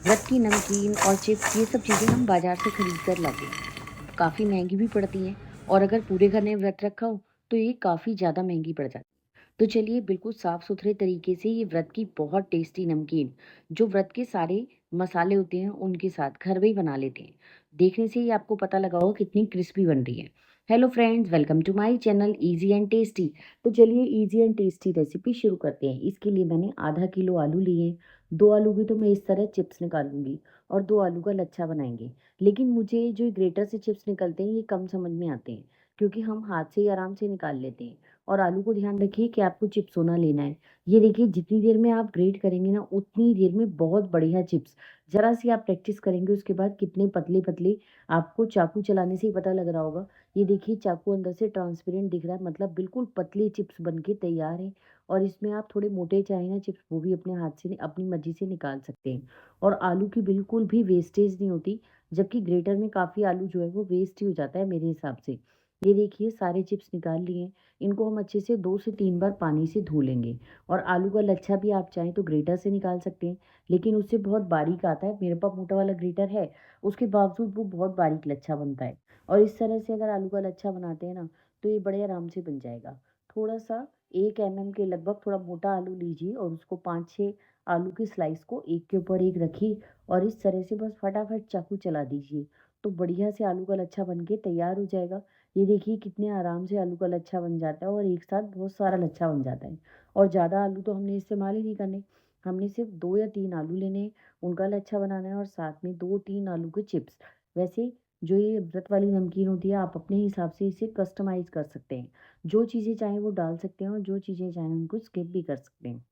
व्रत की नमकीन और चिप्स ये सब चीज़ें हम बाज़ार से खरीद कर लाते हैं। काफ़ी महँगी भी पड़ती हैं और अगर पूरे घर ने व्रत रखा हो, तो ये काफ़ी ज़्यादा महँगी पड़ जाती है। तो चलिए बिल्कुल साफ़-सुथरे तरीके से ये व्रत की बहुत टेस्टी नमकीन, जो व्रत के सारे मसाले होते हैं, उनके साथ घर में ही बना लेते हैं। देखने से ही आपको पता लगा होगा कितनी क्रिस्पी बन रही है। Hello friends, welcome to my channel easy and tasty. तो चलिए ईज़ी एंड टेस्टी रेसिपी शुरू करते हैं। इसके लिए मैंने आधा किलो आलू लिए, 2 आलू की तो मैं इस तरह चिप्स निकालूँगी और 2 आलू का लच्छा बनाएँगे। लेकिन मुझे जो ग्रेटर से चिप्स निकलते हैं ये कम समझ में आते हैं, क्योंकि हम हाथ से ही आराम से निकाल लेते हैं। और आलू को ध्यान रखिए कि आपको चिप्सोना लेना है। ये देखिए जितनी देर में आप ग्रेट करेंगे ना उतनी देर में बहुत बढ़िया चिप्स, ज़रा सी आप प्रैक्टिस करेंगे उसके बाद कितने पतले-पतले आपको चाकू चलाने से ही पता लग रहा होगा। ये देखिए चाकू अंदर से ट्रांसपेरेंट दिख रहा है, मतलब बिल्कुल पतले चिप्स बन के तैयार हैं। और इसमें आप थोड़े मोटे चाहें ना चिप्स, वो भी अपने हाथ से अपनी मर्ज़ी से निकाल सकते हैं। और आलू की बिल्कुल भी वेस्टेज नहीं होती, जबकि ग्रेटर में काफ़ी आलू जो है वो वेस्ट ही हो जाता है मेरे हिसाब से। ये देखिए सारे चिप्स निकाल लिए हैं, इनको हम अच्छे से 2 से 3 बार पानी से धो लेंगे। और आलू का लच्छा भी आप चाहें तो ग्रेटर से निकाल सकते हैं, लेकिन उससे बहुत बारीक आता है। मेरे पास मोटा वाला ग्रेटर है, उसके बावजूद वो बहुत बारीक लच्छा बनता है। और इस तरह से अगर आलू का लच्छा बनाते हैं ना, तो ये बड़े आराम से बन जाएगा। थोड़ा-सा 1 एमएम के लगभग थोड़ा मोटा आलू लीजिए और उसको 5-6 आलू की स्लाइस को एक के ऊपर एक रखिए और इस तरह से बस फटाफट चाकू चला दीजिए, तो बढ़िया से आलू का लच्छा बन के तैयार हो जाएगा। ये देखिए कितने आराम से आलू का लच्छा बन जाता है और एक साथ बहुत सारा लच्छा बन जाता है। और ज़्यादा आलू तो हमने इस्तेमाल ही नहीं करने, हमने सिर्फ 2 या 3 आलू लेने हैं, उनका लच्छा बनाना है और साथ में 2-3 आलू के चिप्स। वैसे जो ये व्रत वाली नमकीन होती है, आप अपने हिसाब से इसे कस्टमाइज़ कर सकते हैं। जो चीज़ें चाहें वो डाल सकते हैं और जो चीज़ें चाहें उनको स्किप भी कर सकते हैं।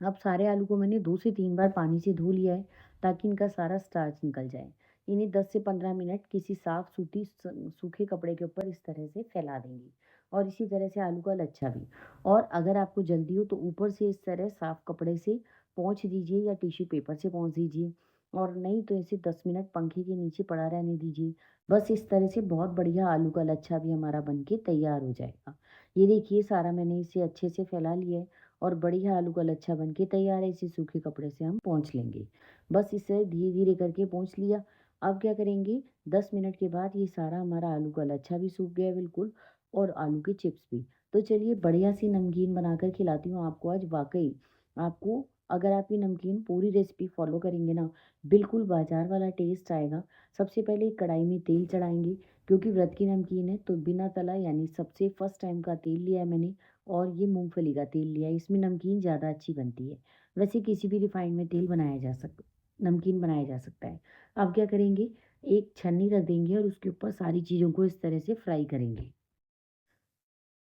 अब सारे आलू को मैंने 2 से 3 बार पानी से धो लिया है, ताकि इनका सारा स्टार्च निकल जाए। इन्हें 10 से 15 मिनट किसी साफ सूती सूखे कपड़े के ऊपर इस तरह से फैला देंगी। और इसी तरह से आलू का लच्छा भी। और अगर आपको जल्दी हो तो ऊपर से इस तरह साफ कपड़े से पोंछ दीजिए या टिश्यू पेपर से पोंछ दीजिए। और नहीं तो इसे 10 मिनट पंखे के नीचे पड़ा रहने दीजिए। बस इस तरह से बहुत बढ़िया आलू का लच्छा भी हमारा बन के तैयार हो जाएगा। ये देखिए सारा मैंने इसे अच्छे से फैला लिया है और बढ़िया आलू का लच्छा बन के तैयार है। इसे सूखे कपड़े से हम पोंछ लेंगे। बस इसे धीरे-धीरे करके पोंछ लिया। अब क्या करेंगे, 10 मिनट के बाद ये सारा हमारा आलू का लच्छा भी सूख गया है बिल्कुल और आलू के चिप्स भी। तो चलिए बढ़िया सी नमकीन बनाकर खिलाती हूँ आपको आज। वाक़ई आपको अगर आप ये नमकीन पूरी रेसिपी फ़ॉलो करेंगे ना, बिल्कुल बाज़ार वाला टेस्ट आएगा। सबसे पहले एक कढ़ाई में तेल चढ़ाएँगे, क्योंकि व्रत की नमकीन है तो बिना तला यानी सबसे फर्स्ट टाइम का तेल लिया है मैंने। और ये मूँगफली का तेल लिया है, इसमें नमकीन ज़्यादा अच्छी बनती है। वैसे किसी भी रिफाइंड में तेल बनाया जा सक नमकीन बनाया जा सकता है। अब क्या करेंगे, एक छन्नी रख देंगे और उसके ऊपर सारी चीज़ों को इस तरह से फ्राई करेंगे।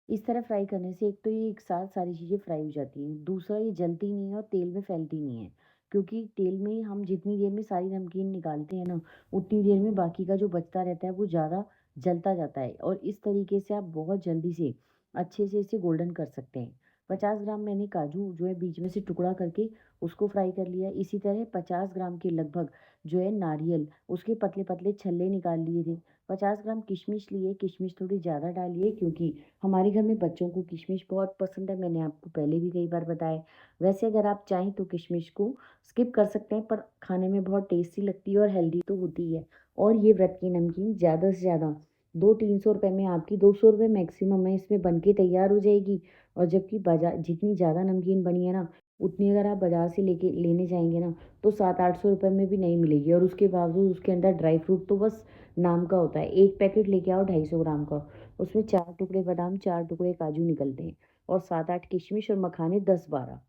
इस तरह फ्राई करने से एक तो ये एक साथ सारी चीज़ें फ्राई हो जाती हैं, दूसरा ये जलती नहीं है और तेल में फैलती नहीं है। क्योंकि तेल में हम जितनी देर में सारी नमकीन निकालते हैं ना, उतनी देर में बाकी का जो बचता रहता है वो ज़्यादा जलता जाता है और इस तरीके से आप बहुत जल्दी से अच्छे से इसे गोल्डन कर सकते हैं। 50 ग्राम मैंने काजू जो है बीच में से टुकड़ा करके उसको फ्राई कर लिया। इसी तरह 50 ग्राम के लगभग जो है नारियल, उसके पतले-पतले छल्ले निकाल लिए थे। 50 ग्राम किशमिश लिए, किशमिश थोड़ी ज़्यादा डालिए क्योंकि हमारे घर में बच्चों को किशमिश बहुत पसंद है, मैंने आपको पहले भी कई बार बताया। वैसे अगर आप चाहें तो किशमिश को स्किप कर सकते हैं, पर खाने में बहुत टेस्टी लगती है और हेल्दी तो होती ही है। और ये व्रत की नमकीन ज़्यादा से ज़्यादा 200-300 रुपए में आपकी 200 रुपए मैक्सिमम में इसमें बन के तैयार हो जाएगी। और जबकि बाज़ार जितनी ज़्यादा नमकीन बनी है ना, उतनी अगर आप बाज़ार से लेके लेने जाएँगे ना, तो 700-800 रुपए में भी नहीं मिलेगी और उसके बावजूद उसके अंदर ड्राई फ्रूट तो बस नाम का होता है। एक पैकेट लेके आओ 250 ग्राम का, उसमें 4 टुकड़े बादाम, 4 टुकड़े काजू निकलते हैं और 7-8 किशमिश और मखाने 10-12।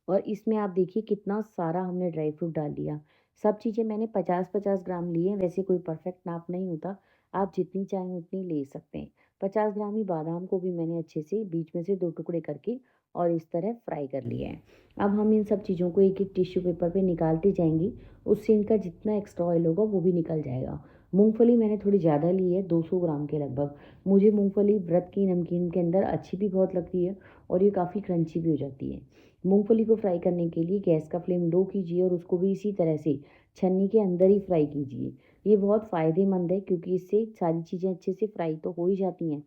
और इसमें आप देखिए कितना सारा हमने ड्राई फ्रूट डाल दिया। सब चीज़ें मैंने 50-50 ग्राम लिए हैं, वैसे कोई परफेक्ट नाप नहीं होता, आप जितनी चाहें उतनी ले सकते हैं। 50 ग्राम ही बादाम को भी मैंने अच्छे से बीच में से 2 टुकड़े करके और इस तरह फ्राई कर लिया है। अब हम इन सब चीज़ों को एक-एक टिश्यू पेपर पे निकालते जाएँगे, उससे इनका जितना एक्स्ट्रा ऑयल होगा वो भी निकल जाएगा। मूँगफली मैंने थोड़ी ज़्यादा ली है, 200 ग्राम के लगभग। मुझे मूँगफली व्रत की नमकीन के अंदर अच्छी भी बहुत लगती है और ये काफ़ी क्रंची भी हो जाती है। मूँगफली को फ्राई करने के लिए गैस का फ्लेम लो कीजिए और उसको भी इसी तरह से छन्नी के अंदर ही फ्राई कीजिए। ये बहुत फ़ायदेमंद है क्योंकि इससे सारी चीज़ें अच्छे से फ्राई तो हो ही जाती हैं,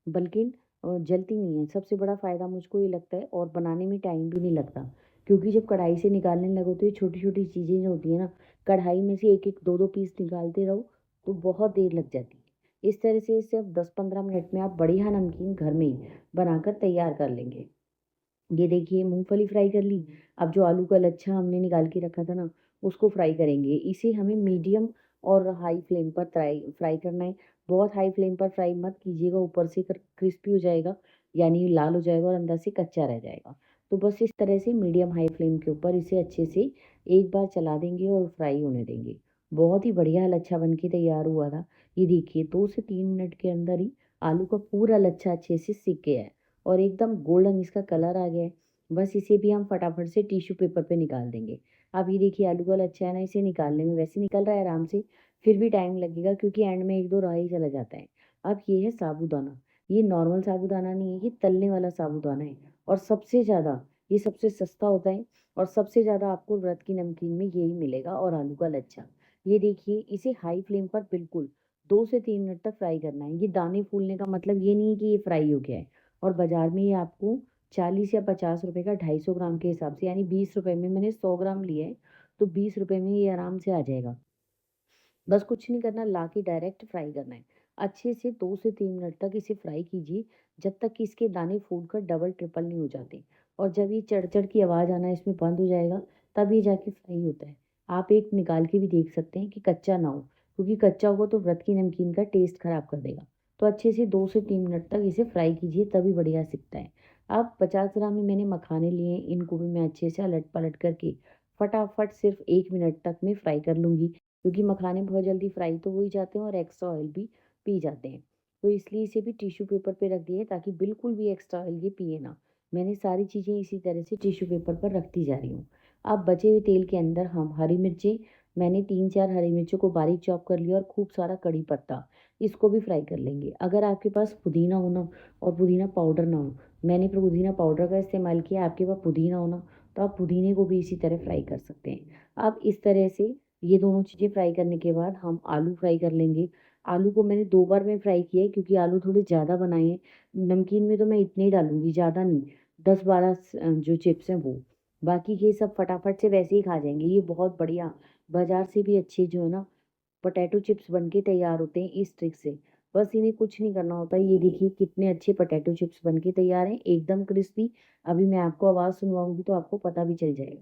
बल्कि जलती नहीं हैं। सबसे बड़ा फ़ायदा मुझको ये लगता है और बनाने में टाइम भी नहीं लगता, क्योंकि जब कढ़ाई से निकालने लगो तो ये छोटी-छोटी चीज़ें जो होती हैं ना, कढ़ाई में से एक-एक 2-2 पीस निकालते रहो तो बहुत देर लग जाती है। इस तरह से सिर्फ 10-15 मिनट में आप बढ़िया नमकीन घर में ही बनाकर तैयार कर लेंगे। ये देखिए मूँगफली फ्राई कर ली, अब जो आलू का लच्छा हमने निकाल के रखा था ना, उसको फ्राई करेंगे। इसे हमें मीडियम और हाई फ्लेम पर फ्राई करना है। बहुत हाई फ्लेम पर फ्राई मत कीजिएगा, ऊपर से क्रिस्पी हो जाएगा, यानी लाल हो जाएगा और अंदर से कच्चा रह जाएगा। तो बस इस तरह से मीडियम हाई फ्लेम के ऊपर इसे अच्छे से एक बार चला देंगे और फ्राई होने देंगे। बहुत ही बढ़िया लच्छा बन के तैयार हुआ था। ये देखिए 2 से 3 मिनट के अंदर ही आलू का पूरा लच्छा अच्छे से सिक गया है। और एकदम गोल्डन इसका कलर आ गया है। बस इसे भी हम फटाफट से टिश्यू पेपर पे निकाल देंगे। अब ये देखिए आलू का लच्छा है ना, इसे निकालने में वैसे निकल रहा है आराम से, फिर भी टाइम लगेगा क्योंकि एंड में 1-2 रह ही चला जाता है। अब ये है साबूदाना, ये नॉर्मल साबूदाना नहीं है, ये तलने वाला साबूदाना है और सबसे ज़्यादा ये सबसे सस्ता होता है और सबसे ज़्यादा आपको व्रत की नमकीन में यही मिलेगा और आलू का लच्छा। ये देखिए इसे हाई फ्लेम पर बिल्कुल 2 से 3 मिनट तक फ्राई करना है। ये दाने फूलने का मतलब ये नहीं है कि ये फ्राई हो गया है। और बाज़ार में ये आपको 40 या 50 रुपए का 250 ग्राम के हिसाब से, यानी 20 रुपए में मैंने 100 ग्राम लिया है, तो 20 रुपए में ये आराम से आ जाएगा। बस कुछ नहीं करना, ला के डायरेक्ट फ्राई करना है। अच्छे से 2 से 3 मिनट तक इसे फ्राई कीजिए, जब तक कि इसके दाने फूलकर डबल ट्रिपल नहीं हो जाते। और जब ये चढ़-चढ़ की आवाज़ आना इसमें बंद हो जाएगा, तब ये जाके फ्राई होता है। आप एक निकाल के भी देख सकते हैं कि कच्चा ना हो, क्योंकि कच्चा होगा तो व्रत की नमकीन का टेस्ट खराब कर देगा। तो अच्छे से 2 से 3 मिनट तक इसे फ्राई कीजिए, तभी बढ़िया सिकता है। अब 50 ग्राम में मैंने मखाने लिए हैं, इनको भी मैं अच्छे से अलट-पलट करके फटाफट सिर्फ 1 मिनट तक मैं फ्राई कर लूँगी। क्योंकि मखाने बहुत जल्दी फ्राई तो हो ही जाते हैं और एक्स्ट्रा ऑयल भी पी जाते हैं। तो इसलिए इसे भी टिश्यू पेपर पे रख दिए ताकि बिल्कुल भी एक्स्ट्रा ऑयल ये पिए ना। मैंने सारी चीज़ें इसी तरह से टिश्यू पेपर पर रखती जा रही हूँ। अब बचे हुए तेल के अंदर हम हरी मिर्चें, मैंने 3-4 हरी मिर्चों को बारीक चॉप कर लिया और खूब सारा कड़ी पत्ता, इसको भी फ्राई कर लेंगे। अगर आपके पास पुदीना हो ना और पुदीना पाउडर ना हो, मैंने पुदीना पाउडर का इस्तेमाल किया, आपके पास पुदीना हो ना तो आप पुदीने को भी इसी तरह फ्राई कर सकते हैं। अब इस तरह से ये दोनों चीज़ें फ्राई करने के बाद हम आलू फ्राई कर लेंगे। आलू को मैंने 2 बार में फ्राई किया है क्योंकि आलू थोड़े ज़्यादा बनाए हैं। नमकीन में तो मैं इतने ही डालूँगी, ज़्यादा नहीं, 10-12 जो चिप्स हैं वो। बाकी ये सब फटाफट से वैसे ही खा जाएँगे। ये बहुत बढ़िया बाज़ार से भी अच्छे जो है ना पोटैटो चिप्स बन के तैयार होते हैं इस ट्रिक से। बस इन्हें कुछ नहीं करना होता है। ये देखिए कितने अच्छे पोटैटो चिप्स बन के तैयार हैं, एकदम क्रिस्पी। अभी मैं आपको आवाज़ सुनवाऊँगी तो आपको पता भी चल जाएगा।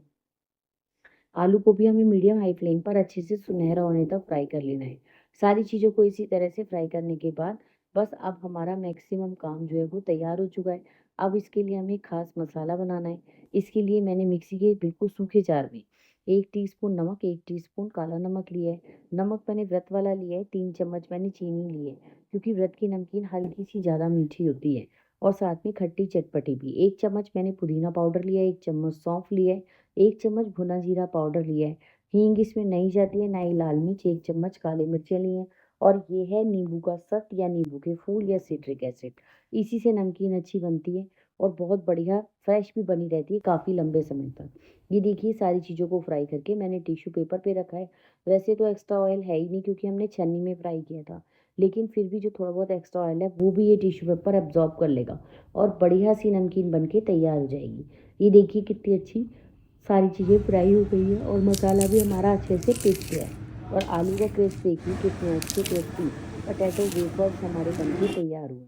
आलू को भी हमें मीडियम हाई फ्लेम पर अच्छे से सुनहरा होने तक फ्राई कर लेना है। सारी चीज़ों को इसी तरह से फ्राई करने के बाद बस अब हमारा मैक्सिमम काम जो है वो तैयार हो चुका है। अब इसके लिए हमें खास मसाला बनाना है। इसके लिए मैंने मिक्सी के बिल्कुल सूखे जार में 1 टीस्पून नमक, 1 टीस्पून काला नमक लिया है। नमक मैंने व्रत वाला लिया है, 3 चम्मच मैंने चीनी ली है, क्योंकि व्रत की नमकीन हल्की-सी ज़्यादा मीठी होती है और साथ में खट्टी चटपटी भी। 1 चम्मच मैंने पुदीना पाउडर लिया है, 1 चम्मच सौंफ लिया है, 1 चम्मच भुना जीरा पाउडर लिया है। हींग इसमें नहीं जाती है, ना ही लाल मिर्च, 1 चम्मच काली मिर्चें ली हैं और ये है नींबू का सत या नींबू के फूल या सिट्रिक एसिड। इसी से नमकीन अच्छी बनती है और बहुत बढ़िया फ्रेश भी बनी रहती है काफ़ी लंबे समय तक। ये देखिए सारी चीज़ों को फ्राई करके मैंने टिश्यू पेपर पे रखा है। वैसे तो एक्स्ट्रा ऑयल है ही नहीं क्योंकि हमने छन्नी में फ्राई किया था, लेकिन फिर भी जो थोड़ा बहुत एक्स्ट्रा ऑयल है वो भी ये टिश्यू पेपर एब्ज़ॉर्ब कर लेगा और बढ़िया सी नमकीन बन के तैयार हो जाएगी। ये देखिए कितनी अच्छी सारी चीज़ें फ्राई हो गई है और मसाला भी हमारा अच्छे से पिस गया है और आलू का क्रिस्प देखिए कितने अच्छे क्रिस्पी पोटैटो वेफर्स हमारे बनके तैयार हुए।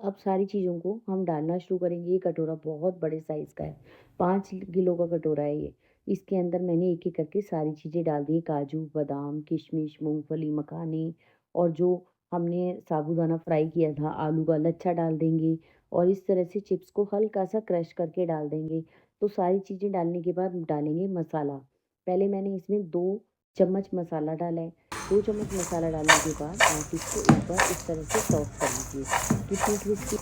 अब सारी चीज़ों को हम डालना शुरू करेंगे। ये कटोरा बहुत बड़े साइज़ का है, 5 किलो का कटोरा है ये। इसके अंदर मैंने एक-एक करके सारी चीज़ें डाल दी, काजू, बादाम, किशमिश, मूँगफली, मखाने और जो हमने साबूदाना फ्राई किया था, आलू का लच्छा डाल देंगे और इस तरह से चिप्स को हल्का-सा क्रश करके डाल देंगे। तो सारी चीज़ें डालने के बाद डालेंगे मसाला। पहले मैंने इसमें 2 चम्मच मसाला डाला है। 2 चम्मच मसाला डालने के बाद आप इसको एक बार इस तरह से टॉस कर लीजिए। कितनी क्रिस्पी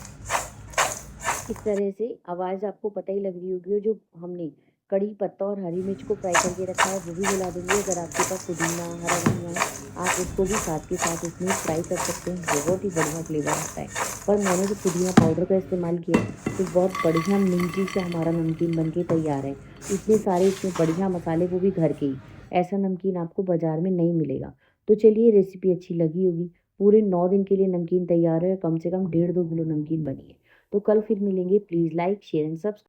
इस तरह से आवाज़ आपको पता ही लग रही होगी। और जो हमने कड़ी पत्ता और हरी मिर्च को फ्राई करके रखा है वो भी मिला देंगे। अगर आपके पास पुदीना, हरा धनिया है, आप उसको भी साथ के साथ इसमें फ्राई कर सकते हैं, बहुत ही बढ़िया फ्लेवर आता है। पर मैंने जो पुदीना पाउडर का इस्तेमाल किया है तो बहुत बढ़िया मिंटी से हमारा नमकीन बन के तैयार है। इतने सारे इसमें बढ़िया मसाले, वो भी घर के ही। ऐसा नमकीन आपको बाज़ार में नहीं मिलेगा। तो चलिए रेसिपी अच्छी लगी होगी। पूरे 9 दिन के लिए नमकीन तैयार है, कम से कम 1.5-2 किलो नमकीन बनी है। तो कल फिर मिलेंगे। Please like, share and subscribe.